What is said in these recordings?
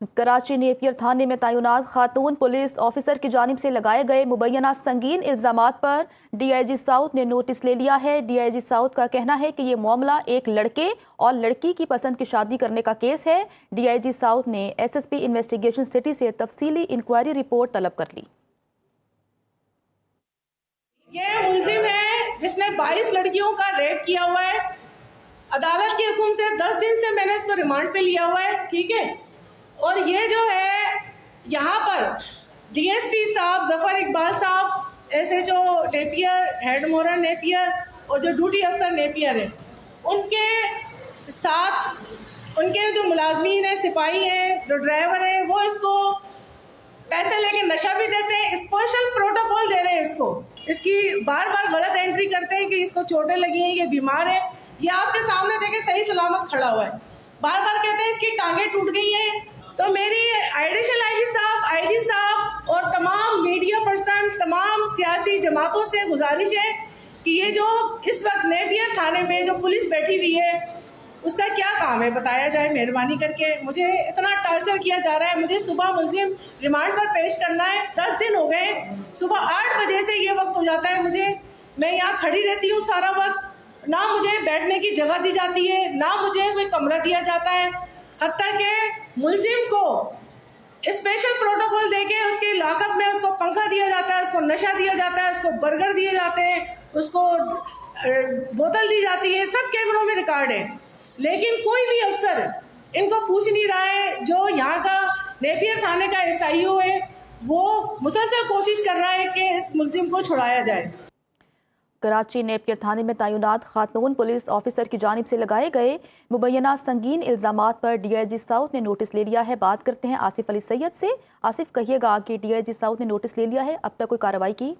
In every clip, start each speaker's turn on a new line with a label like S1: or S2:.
S1: Karachi Napier थाने में तैनात खातून police officer की जानिब से लगाए गए मुबैना संगीन इल्जामात पर DIG साउथ ने नोटिस ले लिया है। DIG साउथ का कहना है कि ये मामला एक लड़के और लड़की की पसंद की शादी करने का केस है। DIG साउथ ने SSP इन्वेस्टिगेशन सिटी से तफसीली इंक्वायरी रिपोर्ट तलब कर ली।
S2: ये मुलजिम है जिसने 22 लड़कियों का रेप किया हुआ है। अदालत के हुक्म से 10 दिन से मैंने इसको रिमांड पे लिया हुआ है, ठीक है। और ये जो है यहाँ पर DSP साहब जफर इकबाल साहब, SHO नेपियर, हेड मोरन नेपियर और जो ड्यूटी अफसर नेपियर है, उनके साथ उनके जो मुलाजमीन हैं, सिपाही हैं, जो ड्राइवर हैं, वो इसको पैसे लेके नशा भी देते हैं, स्पेशल प्रोटोकॉल दे रहे हैं इसको। इसकी बार बार गलत एंट्री करते हैं कि इसको चोटें लगी हैं, ये बीमार है। ये आपके सामने देखे सही सलामत खड़ा हुआ है, बार बार कहते हैं इसकी टांगें टूट गई हैं। तो मेरी एडिशनल IG साहब और तमाम मीडिया पर्सन, तमाम सियासी जमातों से गुजारिश है कि ये जो इस वक्त नेपियर थाने में जो पुलिस बैठी हुई है, उसका क्या काम है बताया जाए मेहरबानी करके। मुझे इतना टॉर्चर किया जा रहा है, मुझे सुबह मुलजिम रिमांड पर पेश करना है, 10 दिन हो गए, सुबह 8 बजे से ये वक्त हो जाता है मुझे, मैं यहाँ खड़ी रहती हूँ सारा वक्त, ना मुझे बैठने की जगह दी जाती है, ना मुझे कोई कमरा दिया जाता है। हत्ता के मुलजिम को स्पेशल प्रोटोकॉल देके उसके लॉकअप में उसको पंखा दिया जाता है, उसको नशा दिया जाता है, उसको बर्गर दिए जाते हैं, उसको बोतल दी जाती है, सब कैमरों में रिकॉर्ड है। लेकिन कोई भी अफसर इनको पूछ नहीं रहा है। जो यहाँ का नेपियर थाने का SIO है, वो मुसलसल कोशिश कर रहा है कि इस मुलजिम को छुड़ाया जाए।
S1: कराची नेपियर थाने में तैनात खातून पुलिस ऑफिसर की जानिब से लगाए गए मुबैना संगीन इल्जामात पर DIG साउथ ने नोटिस ले लिया है। बात करते हैं आसिफ अली सैयद से। आसिफ, कहिएगा कि DIG साउथ ने नोटिस ले लिया है, अब तक कोई कार्रवाई की?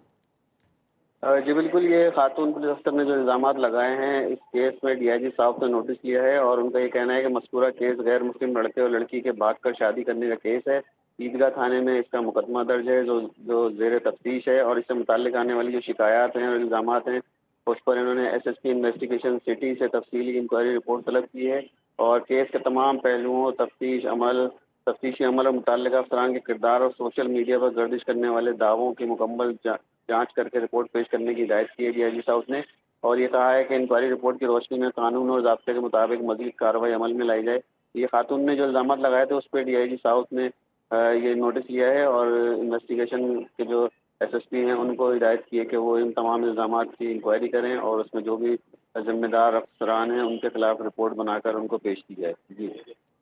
S3: जी बिल्कुल, ये खातून पुलिस अफसर ने जो इल्जामात लगाए हैं इस केस में DIG साहब ने नोटिस लिया है और उनका ये कहना है कि मज़कूरा केस गैर मुस्लिम लड़के और लड़की के भागकर शादी करने का केस है। ईदगाह थाने में इसका मुकदमा दर्ज है जो ज़ेर तफ्तीश है और इससे मुताल्लिक आने वाली जो शिकायत हैं और इल्जामात हैं उस पर इन्होंने SSP इन्वेस्टिगेशन सिटी से तफसीली इंक्वायरी रिपोर्ट तलब की है और केस के तमाम पहलुओं, तफ्तीशी अमल और मुतल्लिका अफसरान के किरदार और सोशल मीडिया पर गर्दिश करने वाले दावों की मुकम्मल जांच करके रिपोर्ट पेश करने की हिदायत की है DIG साउथ ने। और ये कहा है कि इंक्वायरी रिपोर्ट की रोशनी में कानून और ज़ाब्ते के मुताबिक मज़ीद कार्रवाई अमल में लाई जाए। ये खातून ने जो इल्ज़ामात लगाए थे उस पर DIG साउथ ने ये नोटिस लिया है और इन्वेस्टिगेशन के जो SSP हैं उनको हिदायत की है कि वो इन तमाम इल्ज़ामात की इंक्वायरी करें और उसमें जो भी जिम्मेदार अफसरान हैं उनके खिलाफ रिपोर्ट बनाकर उनको पेश की जाए। जी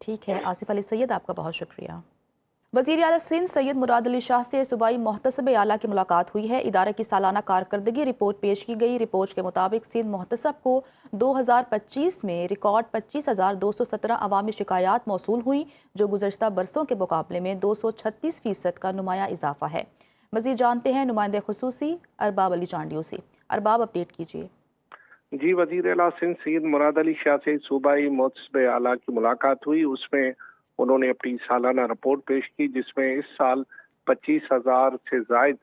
S1: ठीक है आसिफ अली सैयद, आपका बहुत शुक्रिया। वज़ीर आला सिंध सैयद मुराद अली शाह से सूबाई मोहतसब आला की मुलाकात हुई है। इदारे की सालाना कारकर्दगी रिपोर्ट पेश की गई। रिपोर्ट के मुताबिक सिंध मोहतसब को 2025 में रिकॉर्ड 25,217 अवामी शिकायत मौसूल हुई, जो गुज़श्ता बरसों के मुकाबले में 236% का नुमाया इजाफा है। मज़ीद जानते हैं नुमाइंदे खुसूसी अरबाब अली चांडियों से। अरबाब, अपडेट कीजिए।
S4: जी, वज़ीर आला सिंध सैयद मुराद अली शाह से सूबाई मोहतसब आला की मुलाकात हुई। उसमें उन्होंने अपनी सालाना रिपोर्ट पेश की जिसमें इस साल 25,000 से ज़ायद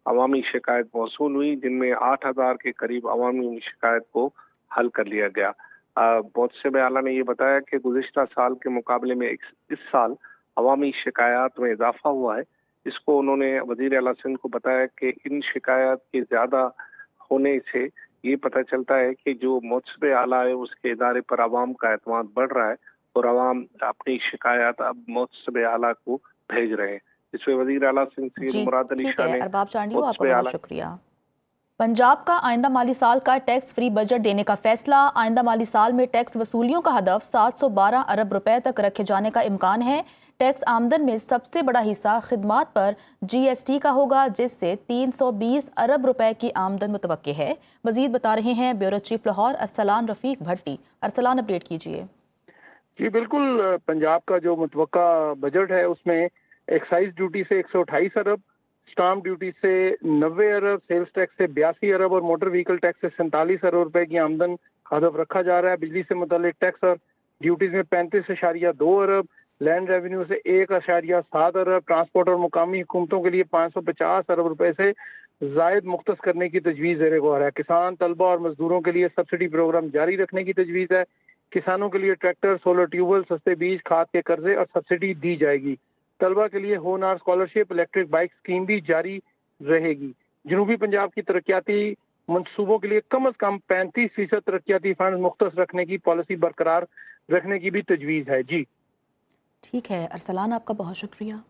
S4: अवामी शिकायत मौसूल हुई, जिनमें 8,000 के करीब अवामी शिकायत को हल कर लिया गया। मोहतसब आला ने ये बताया कि गुज़िश्ता साल के मुकाबले में इस साल अवामी शिकायत में इजाफा हुआ है। इसको उन्होंने वज़ीर आला सिंध को बताया कि इन शिकायत के ज़्यादा होने से ये पता चलता है कि जो मोहतसब आला है उसके इदारे पर आवाम का एतमाद बढ़ रहा है और आवाम अपनी शिकायत अब मोहतसब आला को भेज रहे हैं। इसमें वज़ीर आला सिंध सैयद मुराद अली शाह ने
S1: अरबाब चांडियों, आपका बहुत शुक्रिया। पंजाब का आइंदा माली साल का टैक्स फ्री बजट देने का फैसला। आइंदा माली साल में टैक्स वसूलियों का हदफ 712 अरब रुपए तक रखे जाने का इम्कान है। टैक्स आमदन में सबसे बड़ा हिस्सा खिदमात पर GST का होगा, जिससे 320 अरब रुपए की आमदन मुतवक्के है। मजीद बता रहे हैं ब्यूरो चीफ लाहौर अरसलान रफीक भट्टी। अरसलान, अपडेट कीजिए।
S5: जी बिल्कुल, पंजाब का जो मुतवक्का बजट है उसमें एक्साइज ड्यूटी से 128 अरब, स्टाम्प ड्यूटी से 90 अरब, सेल्स टैक्स से 82 अरब और मोटर व्हीकल टैक्स से 47 अरब रुपए की आमदन का हदफ रखा जा रहा है। बिजली से मुतालिक टैक्स और ड्यूटीज में 35.2 अरब, लैंड रेवेन्यू से 1.7 अरब, ट्रांसपोर्ट और मुकामी हुकूमतों के लिए 550 अरब रुपए से जायद मुख्तस करने की तजवीज़ ज़ेर गौर है। किसान, तलबा और मजदूरों के लिए सब्सिडी प्रोग्राम जारी रखने की तजवीज़ है। किसानों के लिए ट्रैक्टर, सोलर ट्यूबवेल, सस्ते बीज, खाद के कर्जे और सब्सिडी दी जाएगी। तलबा के लिए होनहार स्कॉलरशिप, इलेक्ट्रिक बाइक स्कीम भी जारी रहेगी। जनूबी पंजाब की तरक्याती मंसूबों के लिए कम अज कम 35% तरक्याती फंड मुख्तस रखने की पॉलिसी बरकरार रखने की भी तजवीज़ है। जी
S1: ठीक है अरसलान, आपका बहुत शुक्रिया।